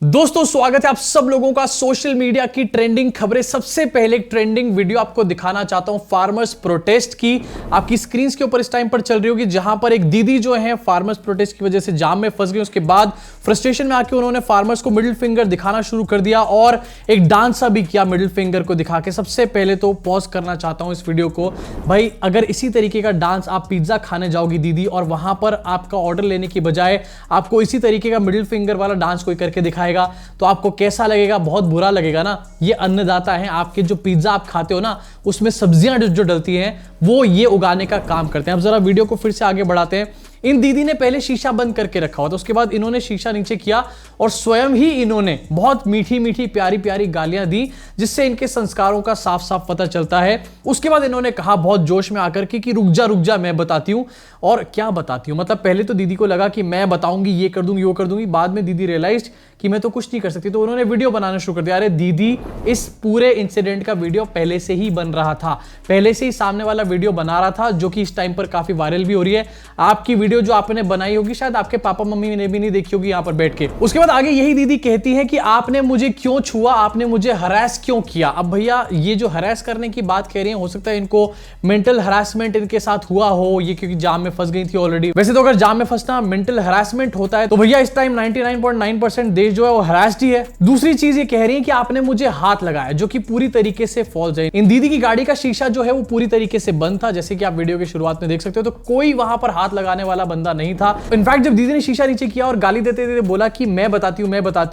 दोस्तों स्वागत है आप सब लोगों का सोशल मीडिया की ट्रेंडिंग खबरें। सबसे पहले एक ट्रेंडिंग वीडियो आपको दिखाना चाहता हूं फार्मर्स प्रोटेस्ट की। आपकी स्क्रीन के ऊपर इस टाइम पर चल रही होगी, जहां पर एक दीदी जो है फार्मर्स प्रोटेस्ट की वजह से जाम में फंस गई। उसके बाद फ्रस्ट्रेशन में आके उन्होंने फार्मर्स को मिडिल फिंगर दिखाना शुरू कर दिया और एक डांस भी किया मिडिल फिंगर को दिखा के। सबसे पहले तो पॉज करना चाहता हूं इस वीडियो को। भाई अगर इसी तरीके का डांस आप पिज्जा खाने जाओगी दीदी और वहां पर आपका ऑर्डर लेने की बजाय आपको इसी तरीके का मिडिल फिंगर वाला डांस कोई करके दिखाएगा तो आपको कैसा लगेगा? बहुत बुरा लगेगा ना। ये अन्नदाता है, आपके जो पिज्जा आप खाते हो ना उसमें सब्जियां जो डलती हैं वो ये उगाने का काम करते हैं। अब जरा वीडियो को फिर से आगे बढ़ाते हैं। इन दीदी ने पहले शीशा बंद करके रखा हुआ था, उसके बाद इन्होंने शीशा नीचे किया और स्वयं ही इन्होंने बहुत मीठी मीठी प्यारी प्यारी गालियां दी, जिससे इनके संस्कारों का साफ साफ पता चलता है। उसके बाद इन्होंने कहा बहुत जोश में आकर कि रुक जा मैं बताती हूं। और क्या बताती हूं? मतलब पहले तो दीदी को लगा कि मैं बताऊंगी, ये कर दूंगी, वो कर दूंगी। बाद में दीदी रियलाइज कि मैं तो कुछ नहीं कर सकती, तो उन्होंने वीडियो बनाना शुरू कर दिया। अरे दीदी, इस पूरे इंसिडेंट का वीडियो पहले से ही बन रहा था, पहले से ही सामने वाला वीडियो बना रहा था, जो कि इस टाइम पर काफी वायरल भी हो रही है। आपकी वीडियो जो आपने बनाई होगी शायद आपके पापा मम्मी ने भी नहीं देखी होगी यहां पर बैठ के। उसके बाद आगे यही दीदी कहती है कि आपने मुझे क्यों छुआ, आपने मुझे हरास क्यों किया। अब भैया ये जो हरास करने की बात कह रही है, हो सकता है इनको मेंटल हरासमेंट इनके साथ हुआ हो, ये क्योंकि जाम में फंस गई थी ऑलरेडी। वैसे तो अगर जाम में फंसना मेंटल हरासमेंट होता है तो भैया इस टाइम 99.9% देश जो है वो हरास्ड ही है। दूसरी चीज ये कह रही है कि आपने मुझे हाथ लगाया, जो कि पूरी तरीके से फॉल्स है। इन दीदी की गाड़ी का शीशा जो है वो पूरी तरीके से बंद था, जैसे कि आप वीडियो की शुरुआत में देख सकते हो। तो कोई वहां पर हाथ लगाने वाला बंदा नहीं था। इनफैक्ट जब दीदी ने शीशा नीचे किया और गाली देते देते बोला कि मैं बताती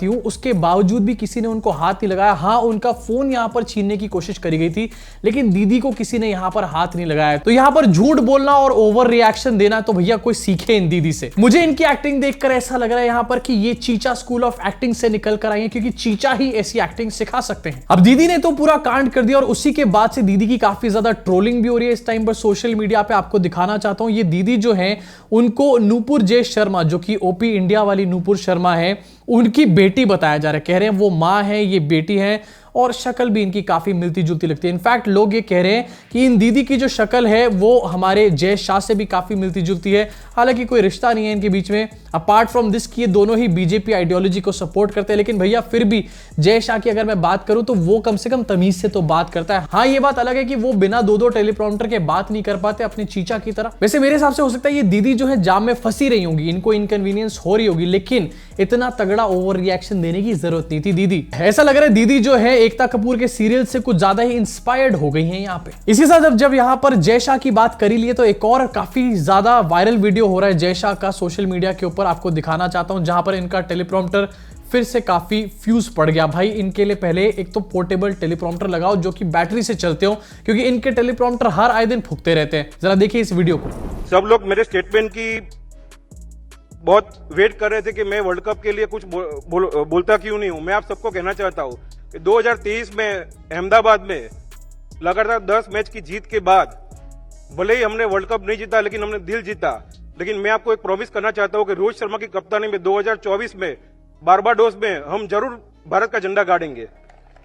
हूं, उसके बावजूद भी किसी ने उनको हाथ नहीं लगाया। हाँ, उनका फोन यहां पर छीनने की कोशिश करी गई थी, लेकिन दीदी को किसी ने यहां पर हाथ नहीं लगाया। तो यहां पर झूठ बोलना और ओवर रिएक्शन देना तो भैया कोई सीखे इन दीदी से। मुझे इनकी एक्टिंग देखकर ऐसा लग रहा है यहां पर कि ये चीचा स्कूल ऑफ एक्टिंग से निकल कर आई है, क्योंकि चीचा ही ऐसी एक्टिंग सिखा सकते हैं। अब दीदी ने तो पूरा कांड कर दिया और उसी के बाद से दीदी की काफी ज्यादा ट्रोलिंग भी हो रही है इस टाइम पर सोशल मीडिया पे। आपको दिखाना चाहता हूं, ये दीदी जो है उनको नूपुर जे शर्मा, जो कि ओपी इंडिया वाली नूपुर शर्मा है, उनकी बेटी बताया जा रहा है। कह रहे हैं वो मां है, ये बेटी है, और शक्ल भी इनकी काफी मिलती जुलती लगती है। इनफैक्ट लोग ये कह रहे हैं कि इन दीदी की जो शक्ल है वो हमारे जय शाह से भी काफी मिलती जुलती है। हालांकि कोई रिश्ता नहीं है इनके बीच में, अपार्ट फ्रॉम दिस कि ये दोनों ही बीजेपी आइडियोलॉजी को सपोर्ट करते हैं। लेकिन भैया फिर भी जय शाह की अगर मैं बात करूं तो वो कम से कम तमीज से तो बात करता है। हाँ, ये बात अलग है कि वो बिना दो टेलीप्रॉम्प्टर के बात नहीं कर पाते अपने चीचा की तरह। वैसे मेरे हिसाब से हो सकता है ये दीदी जो है जाम में फंसी रही होंगी, इनको इनकन्वीनियंस हो रही होगी, लेकिन इतना तगड़ा ओवर रिएक्शन देने की जरूरत नहीं थी दीदी। ऐसा लग रहा है दीदी जो है एकता कपूर के सीरियल से कुछ ज्यादा ही इंस्पायर्ड हो गई हैं यहाँ पे। इसी साथ जब यहाँ पर जय शाह की बात करी लिए तो एक और काफी ज्यादा वायरल वीडियो हो रहा है जय शाह का सोशल मीडिया के ऊपर, आपको दिखाना चाहता हूं, जहां पर इनका टेलीप्रॉम्प्टर फिर से काफी फ्यूज पड़ गया। भाई इनके लिए पहले एक तो पोर्टेबल टेलीप्रॉम्प्टर लगाओ जो कि बैटरी से चलते हो, क्योंकि इनके टेलीप्रॉम्प्टर हर आए दिन फूकते रहते हैं। जरा देखिए इस वीडियो को। सब लोग मेरे स्टेटमेंट की बहुत वेट कर रहे थे कि मैं वर्ल्ड कप के लिए कुछ बोलता क्यों नहीं हूं। मैं आप सबको कहना चाहता हूं कि 2023 में अहमदाबाद में लगातार 10 मैच की जीत के बाद भले ही हमने वर्ल्ड कप नहीं जीता, लेकिन हमने दिल जीता। लेकिन मैं आपको एक प्रॉमिस करना चाहता हूं कि रोहित शर्मा की कप्तानी में 2024 में बारबाडोस में हम जरूर भारत का झंडा गाड़ेंगे।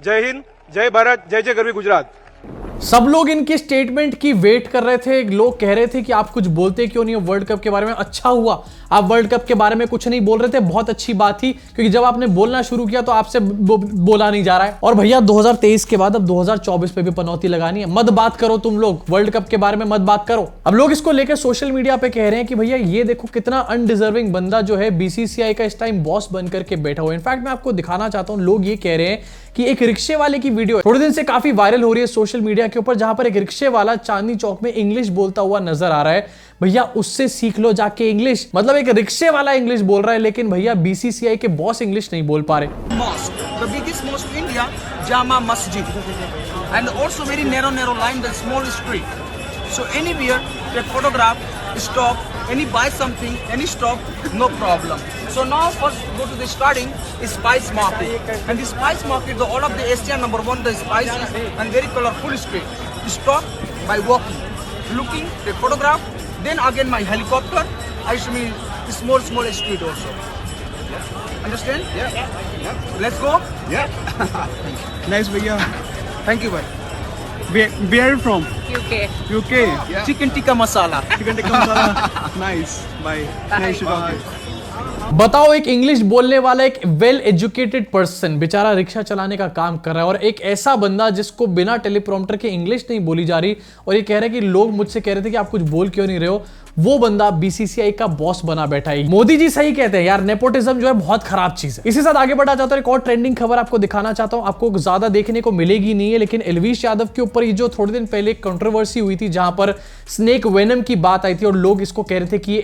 जय हिंद, जय भारत, जय जय गरवी गुजरात। सब लोग इनके स्टेटमेंट की वेट कर रहे थे। लोग कह रहे थे कि आप कुछ बोलते क्यों नहीं हो वर्ल्ड कप के बारे में। अच्छा हुआ आप वर्ल्ड कप के बारे में कुछ नहीं बोल रहे थे, बहुत अच्छी बात थी, क्योंकि जब आपने बोलना शुरू किया तो आपसे बोला नहीं जा रहा है। और भैया 2023 के बाद अब 2024 पे भी पनौती लगानी है। मत बात करो तुम लोग वर्ल्ड कप के बारे में, मत बात करो। अब लोग इसको लेकर सोशल मीडिया पे कह रहे हैं कि भैया ये देखो कितना अनडिजर्विंग बंदा जो है बीसीसीआई का इस टाइम बॉस बनकर के बैठा हुआ है। इनफैक्ट मैं आपको दिखाना चाहता हूं, लोग ये कह रहे हैं कि एक रिक्शे वाले की वीडियो थोड़े दिन से काफी वायरल हो रही है सोशल मीडिया के ऊपर, जहां पर एक रिक्शे वाला चांदनी चौक में इंग्लिश बोलता हुआ नजर आ रहा है। भैया उससे सीख लो जाके इंग्लिश। मतलब एक रिक्शे वाला इंग्लिश बोल रहा है, लेकिन भैया बीसीसीआई के बॉस इंग्लिश नहीं बोल पा रहे। Mosque, the biggest mosque in India, Jama Masjid, and also very narrow line, the small street. So anywhere, take photograph, stop, any buy something, any stop, no problem. So now first go to the starting is spice market, and the spice market, all of the Asia #1, the spices and very colorful street. Stop by walking, looking, take photograph. Then again my helicopter, I show me small street also. Understand? Yeah. Let's go. Yeah. Nice, भैया. Thank you, bhai. Where are you from? UK. UK. Chicken tikka masala. Chicken tikka masala. Nice. Bye. Nice to talk to you. बताओ, एक English बोलने वाला एक well educated person बेचारा rickshaw चलाने का काम कर रहा है, और एक ऐसा बंदा जिसको बिना टेलीप्रॉम्प्टर के इंग्लिश नहीं बोली जा रही, और ये कह रहा है कि लोग मुझसे कह रहे थे कि आप कुछ बोल क्यों नहीं रहे हो, वो बंदा बीसीसीआई का बॉस बना बैठा है। मोदी जी सही कहते हैं यार, नेपोटिज्म जो है बहुत खराब चीज है। इसी साथ आगे बढ़ा चाहता हूं, एक और ट्रेंडिंग खबर आपको दिखाना चाहता हूं। आपको ज्यादा देखने को मिलेगी नहीं है, लेकिन एलवीश यादव के ऊपर ये जो थोड़े दिन पहले कंट्रोवर्सी हुई थी, जहां पर स्नेक वेनम की बात आई थी और लोग इसको कह रहे थे कि ये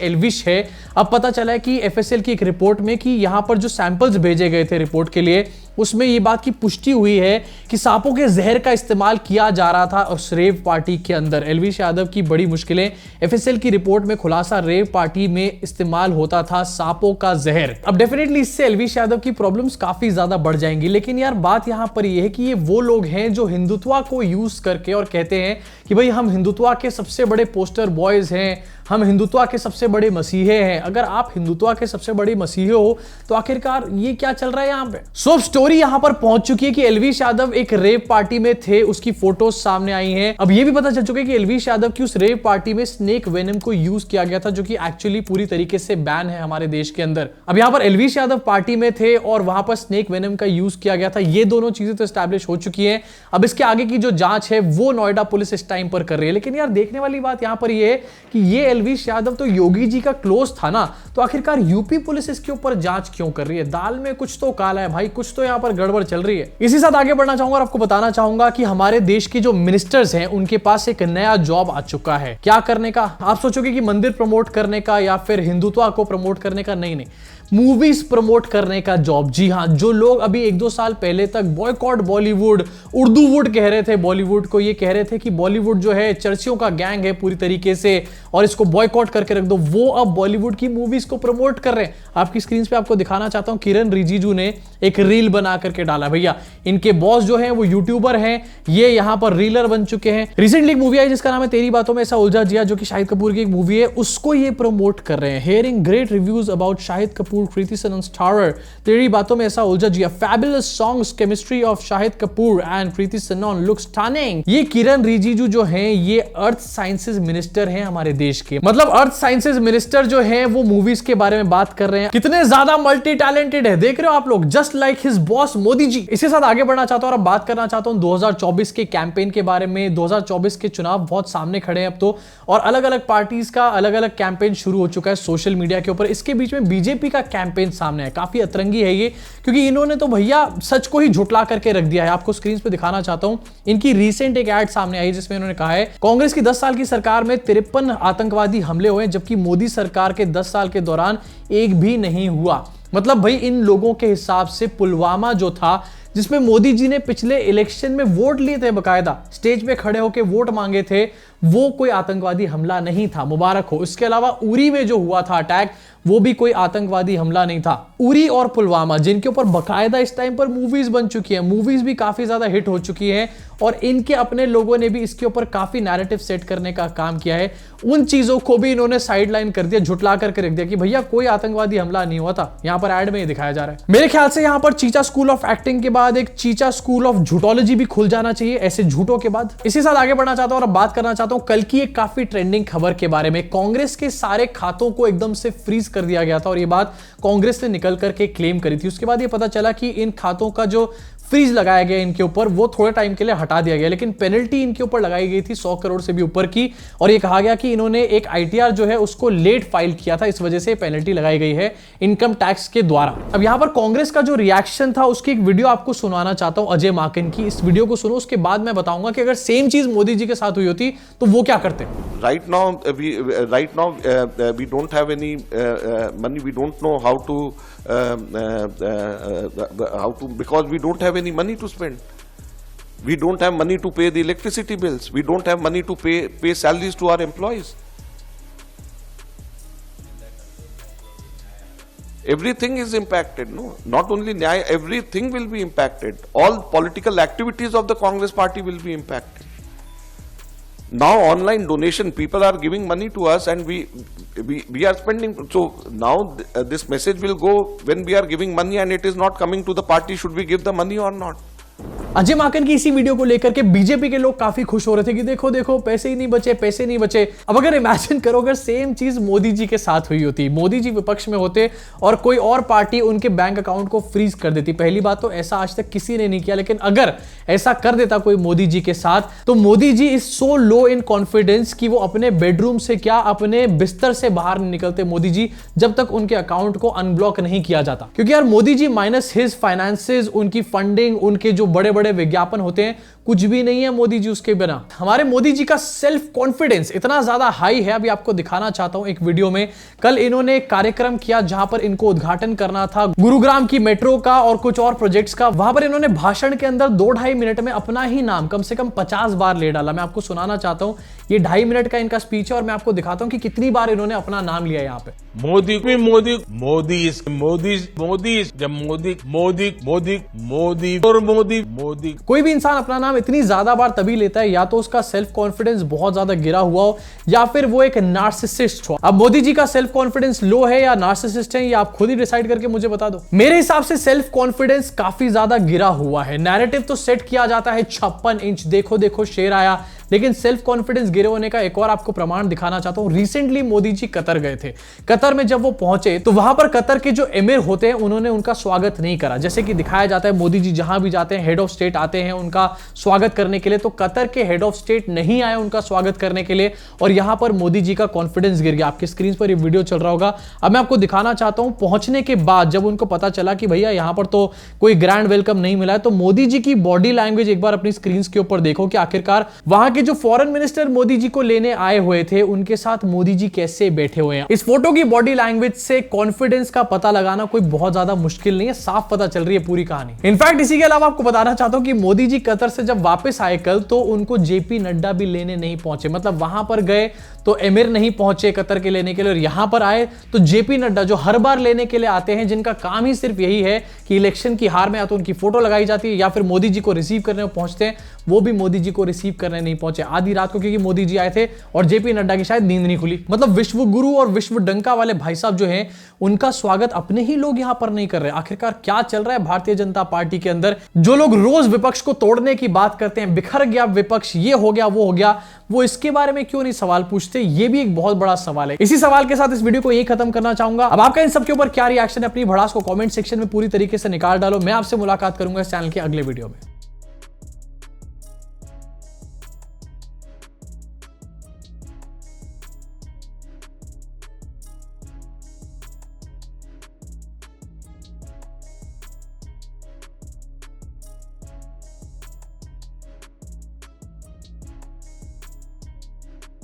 एलविश है। अब पता चला है कि एफएसएल की एक रिपोर्ट में कि यहां पर जो सैंपल्स भेजे गए थे रिपोर्ट के लिए, उसमें ये बात की पुष्टि हुई है कि सांपों के जहर का इस्तेमाल किया जा रहा था उस रेव पार्टी के अंदर। एलवीश यादव की बड़ी मुश्किलें, एफएसएल की रिपोर्ट में खुलासा, रेव पार्टी में इस्तेमाल होता था सांपों का जहर। अब डेफिनेटली इससे एलवीश यादव की प्रॉब्लम्स काफी ज्यादा बढ़ जाएंगी, लेकिन यार बात यहां पर यह है कि ये वो लोग हैं जो हिंदुत्व को यूज करके और कहते हैं कि भाई हम हिंदुत्व के सबसे बड़े पोस्टर बॉयज हैं, हम हिंदुत्व के सबसे बड़े मसीहे हैं। अगर आप हिंदुत्व के सबसे बड़े मसीहे हो तो आखिरकार ये क्या चल रहा है यहां पे? सो स्टोरी यहां पर पहुंच चुकी है कि एलवीश यादव एक रेव पार्टी में थे, उसकी फोटोज सामने आई हैं। अब ये भी पता चल चुका है कि एलवीश यादव की उस रेव पार्टी में स्नेक वेनम को यूज किया गया था, जो कि एक्चुअली पूरी तरीके से बैन है हमारे देश के अंदर। अब यहां पर एलवीश यादव पार्टी में थे और वहां पर स्नेक वेनम का यूज किया गया था। ये दोनों चीजें तो एस्टैब्लिश हो चुकी है। अब इसके आगे की जो जांच है वो नोएडा पुलिस इस टाइम पर कर रही है। लेकिन यार देखने वाली बात यहां पर यह है कि ये एलवीश यादव तो योगी जी का क्लोज था ना, तो आखिरकार यूपी पुलिस इसके ऊपर जांच क्यों कर रही है? दाल में कुछ तो काला है भाई, कुछ तो यहां पर गड़बड़ चल रही है। इसी साथ आगे बढ़ना चाहूंगा और आपको बताना चाहूंगा कि हमारे देश के जो मिनिस्टर्स हैं उनके पास एक नया जॉब आ चुका है। क्या करने का? आप सोचोगे कि मंदिर प्रमोट करने का या फिर हिंदुत्व को प्रमोट करने का? नहीं, मूवीज प्रमोट करने का जॉब। जी हां, जो लोग अभी 1-2 साल पहले तक बॉयकॉट बॉलीवुड, उर्दू वुड कह रहे थे बॉलीवुड को, ये कह रहे थे कि बॉलीवुड जो है चर्चियों का गैंग है पूरी तरीके से और इसको बॉयकॉट करके रख दो, वो अब बॉलीवुड की मूवीज को प्रमोट कर रहे हैं। आपकी स्क्रीन पे आपको दिखाना चाहता हूं, किरण रिजिजू ने एक रील बना करके डाला। भैया इनके बॉस जो है वो यूट्यूबर हैं, ये यहां पर रीलर बन चुके हैं। रिसेंटली एक मूवी आई जिसका नाम है तेरी बातों में ऐसा उलझा जिया, जो कि शाहिद कपूर की एक मूवी है, उसको ये प्रमोट कर रहे हैं। Hearing great reviews about Shahid Kapoor, Kriti Sanon starrer, Teri Baaton Mein Aisa Uljha Jiya, fabulous songs, chemistry of Shahid Kapoor and Kriti Sanon look stunning. ये किरण रिजिजू जो हैं ये अर्थ साइंसेज मिनिस्टर हैं हमारे देश के। मतलब अर्थ साइंसेज मिनिस्टर जो हैं वो मूवीज के बारे में बात कर रहे हैं। कितने ज्यादा मल्टी टैलेंटेड है, देख रहे हो आप लोग, just like his boss Modi ji. इसी साथ आगे बढ़ना चाहता हूं और अब बात करना चाहता हूं 2024 के कैंपेन के बारे में। 2024 के चुनाव बहुत सामने खड़े हैं अब तो, और अलग अलग पार्टीज का अलग अलग कैंपेन शुरू हो चुका है सोशल मीडिया के ऊपर। इसके बीच में बीजेपी का कैंपेन सामने है, काफी अतरंगी है ये, क्योंकि इन्होंने तो भैया सच को ही झुटला करके रख दिया है। आपको स्क्रीन पे दिखाना चाहता हूं, इनकी रीसेंट एक एड सामने आई जिसमें इन्होंने कहा है कांग्रेस की 10 साल की सरकार में 53 आतंकवादी हमले हुए, जबकि मोदी सरकार के 10 साल के दौरान एक भी नहीं हुआ। मतलब भाई इन लोगों के हिसाब से पुलवामा जो था, जिसमें मोदी जी ने पिछले इलेक्शन में वोट लिए थे, बकायदा स्टेज पे खड़े होकर वोट मांगे थे, वो कोई आतंकवादी हमला नहीं था, मुबारक हो। इसके अलावा उरी में जो हुआ था अटैक, वो भी कोई आतंकवादी हमला नहीं था। उरी और पुलवामा जिनके ऊपर बकायदा इस टाइम पर मूवीज बन चुकी है, मूवीज भी काफी ज्यादा हिट हो चुकी है, और इनके अपने लोगों ने भी इसके ऊपर काफी नैरेटिव सेट करने का काम किया है। उन चीजों को भी इन्होंने साइडलाइन कर दिया, झुटला करके रख दिया कि भैया कोई आतंकवादी हमला नहीं हुआ था। यहां पर एड में ये दिखाया जा रहा है। मेरे ख्याल से यहां पर चीचा स्कूल ऑफ एक्टिंग के बाद एक चीचा स्कूल ऑफ झूठोलॉजी भी खुल जाना चाहिए ऐसे झूठों के बाद। इसी साथ आगे बढ़ना चाहता हूं और अब बात करना चाहता हूं कल की एक काफी ट्रेंडिंग खबर के बारे में। कांग्रेस के सारे खातों को एकदम से फ्रीज कर दिया गया था, और ये बात कांग्रेस ने निकल करके क्लेम करी थी। उसके बाद ये पता चला कि इन खातों का जो फ्रीज लगाया गया इनके ऊपर, वो थोड़े टाइम के लिए हटा दिया गया, लेकिन पेनल्टी इनके ऊपर लगाई गई थी 100 करोड़ से भी ऊपर की, और ये कहा गया कि इन्होंने एक आईटीआर जो है उसको लेट फाइल किया था, इस वजह से पेनल्टी लगाई गई है इनकम टैक्स के द्वारा। अब यहां पर कांग्रेस का जो रिएक्शन था उसकी एक वीडियो आपको सुनाना चाहता हूं, अजय माकन की। इस वीडियो को सुनो, उसके बाद मैं बताऊंगा कि अगर सेम चीज मोदी जी के साथ हुई होती तो वो क्या करते। Right now we don't have any money. We don't know how to because we don't have any money to spend. We don't have money to pay the electricity bills. We don't have money to pay salaries to our employees. Everything is impacted, no? Not only Nyaya, everything will be impacted. All political activities of the Congress party will be impacted. Now online donation, people are giving money to us and we are spending. So now this message will go when we are giving money and it is not coming to the party. Should we give the money or not? Ajay Maken की इसी video को लेकर के BJP के लोग काफी खुश हो रहे थे कि देखो देखो पैसे ही नहीं बचे, पैसे नहीं बचे। अब अगर इमेजिन करो अगर सेम चीज मोदी जी के साथ हुई होती, मोदी जी विपक्ष में होते और कोई और पार्टी उनके बैंक अकाउंट को फ्रीज कर देती। पहली बात तो ऐसा आज तक किसी ने नहीं किया, लेकिन अगर ऐसा कर देता कोई मोदी जी के साथ, तो Modi ji is so low in confidence कि वो अपने बेडरूम से क्या अपने बिस्तर से बाहर नहीं निकलते मोदी जी जब तक उनके अकाउंट को अनब्लॉक नहीं किया जाता। क्योंकि यार Modi ji minus his finances, उनकी फंडिंग, उनके जो बड़े बड़े विज्ञापन होते हैं, कुछ भी नहीं है मोदी जी उसके बिना। हमारे मोदी जी का सेल्फ कॉन्फिडेंस इतना ज्यादा हाई है, अभी आपको दिखाना चाहता हूं एक वीडियो में। कल इन्होंने एक कार्यक्रम किया जहां पर इनको उद्घाटन करना था गुरुग्राम की मेट्रो का और कुछ और प्रोजेक्ट्स का। वहां पर इन्होंने भाषण के अंदर 2-2.5 मिनट में अपना ही नाम कम से कम 50 बार ले डाला। मैं आपको सुनाना चाहता हूं, ये 2.5 मिनट का इनका स्पीच है और मैं आपको दिखाता हूं कि कितनी बार इन्होंने अपना नाम लिया यहाँ पे। मोदी मोदी मोदी मोदी मोदी जब मोदी मोदी मोदी मोदी और मोदी मोदी। कोई भी इंसान अपना नाम इतनी ज्यादा बार तभी लेता है या तो उसका सेल्फ कॉन्फिडेंस बहुत ज्यादा गिरा हुआ हो या फिर वो एक नार्सिसिस्ट हो। अब मोदी जी का सेल्फ कॉन्फिडेंस लो है या नार्सिसिस्ट है, ये आप खुद ही डिसाइड करके मुझे बता दो। मेरे हिसाब से सेल्फ कॉन्फिडेंस काफी ज्यादा गिरा हुआ है। नैरेटिव तो सेट किया जाता है 56 इंच, देखो देखो शेर आया, लेकिन सेल्फ कॉन्फिडेंस गिरे होने का एक और आपको प्रमाण दिखाना चाहता हूं। रिसेंटली मोदी जी कतर गए थे। कतर में जब वो पहुंचे तो वहां पर कतर के जो एमिर होते हैं उन्होंने उनका स्वागत नहीं करा। जैसे कि दिखाया जाता है मोदी जी जहां भी जाते हैं, हेड ऑफ स्टेट आते हैं उनका स्वागत करने के लिए, तो कतर के हेड ऑफ स्टेट नहीं आए उनका स्वागत करने के लिए और यहां पर मोदी जी का कॉन्फिडेंस गिर गया। आपकी स्क्रीन पर ये वीडियो चल रहा होगा। अब मैं आपको दिखाना चाहता हूं पहुंचने के बाद जब उनको पता चला कि भैया यहां पर तो कोई ग्रैंड वेलकम नहीं मिला है, तो मोदी जी की बॉडी लैंग्वेज एक बार अपनी स्क्रीन के ऊपर देखो कि आखिरकार वहां के जो फॉरेन मिनिस्टर मोदी जी को लेने आए हुए थे उनके साथ मोदी जी कैसे बैठे हुए हैं। इस फोटो की बॉडी लैंग्वेज से कॉन्फिडेंस का पता लगाना कोई बहुत ज्यादा मुश्किल नहीं है, साफ पता चल रही है पूरी कहानी। इनफैक्ट इसी के अलावा आपको बताना चाहता हूं कि मोदी जी कतर से जब वापस आए कल, तो उनको जेपी नड्डा भी लेने नहीं पहुंचे। मतलब वहां पर गए तो एमिर नहीं पहुंचे कतर के लेने के लिए और यहां पर आए तो जेपी नड्डा जो हर बार लेने के लिए आते हैं, जिनका काम ही सिर्फ यही है कि इलेक्शन की हार में या तो उनकी फोटो लगाई जाती है या फिर मोदी जी को रिसीव करने पहुंचते हैं, वो भी मोदी जी को रिसीव करने नहीं पहुंचे आधी रात को, क्योंकि मोदी जी आए थे और जेपी नड्डा की शायद नींद नहीं खुली। मतलब विश्व गुरु और विश्व डंका वाले भाई साहब जो हैं उनका स्वागत अपने ही लोग यहां पर नहीं कर रहे। आखिरकार क्या चल रहा है भारतीय जनता पार्टी के अंदर? जो लोग रोज विपक्ष को तोड़ने की बात करते हैं, बिखर गया विपक्ष, ये हो गया वो हो गया, वो इसके बारे में क्यों नहीं सवाल पूछते? ये भी एक बहुत बड़ा सवाल है। इसी सवाल के साथ इस वीडियो को यही खत्म करना चाहूंगा। अब आपका इन सब के ऊपर क्या रिएक्शन है, अपनी भड़ास को कमेंट सेक्शन में पूरी तरीके से निकाल डालो। मैं आपसे मुलाकात करूंगा इस चैनल के अगले वीडियो में।